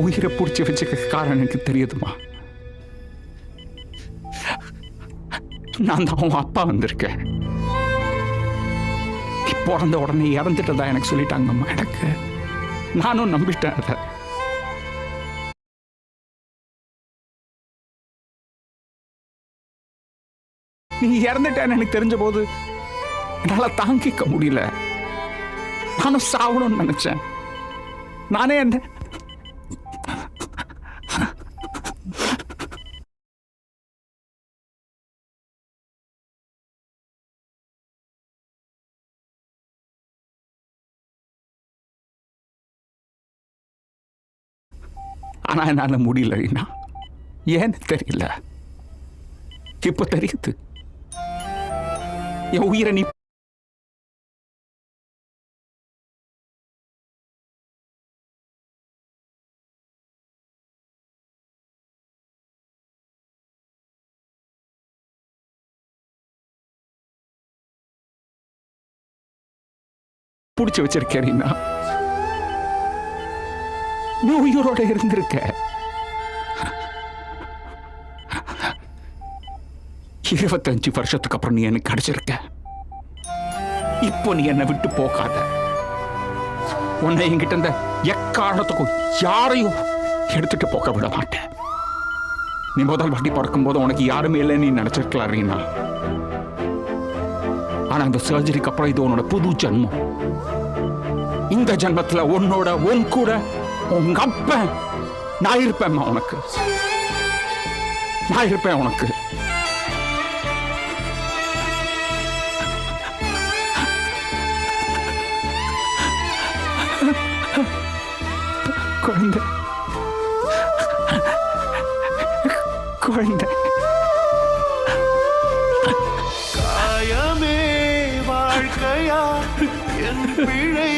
உயிரை பிடிச்சி வச்சுக்க காரணம் எனக்கு தெரியுதுமா. நான் தான் உன் அப்பா வந்திருக்கேன். நீ பிறந்த உடனே இறந்துட்டதா எனக்கு சொல்லிட்டாங்கம்மா. எனக்கு நானும் நம்பிட்டேன் அதை. நீ இறந்துட்டேன்னு எனக்கு தெரிஞ்ச போது என்னால தாங்கிக்க முடியல. நானும் சாவணும்னு நினைச்சேன். நானே என்ன ஆனா என்னால முடியல ரீனா. ஏன்னு தெரியல. இப்ப தெரியுது. என் உயிரை நீ பிடிச்சு வச்சிருக்க ரீனா. நீ உயிரோட இருந்திருக்க. 25 வருஷத்துக்கு அப்புறம் நீ எனக்கு கிடைச்சிருக்க. இப்போ நீ என்னை விட்டு போகாத. உன்னை என்கிட்ட இருந்த எக்காரணத்துக்கும் யாரையும் எடுத்துட்டு போக விட மாட்டேன். நீ முதல் வாட்டி பிறக்கும் போது உனக்கு யாருமே இல்லைன்னு நீ நினைச்சிருக்கலாம் ரீனா. ஆனா இந்த சர்ஜரிக்கு அப்புறம் இது உன்னோட புது ஜென்மம். இந்த ஜென்மத்துல உன்னோட உன் கூட உங்க அப்ப நான் இருப்பேன். உனக்கு நான் இருப்பேன். உனக்கு குழந்தை குழந்தை காயமே வாழ்க்கையா என் பிழை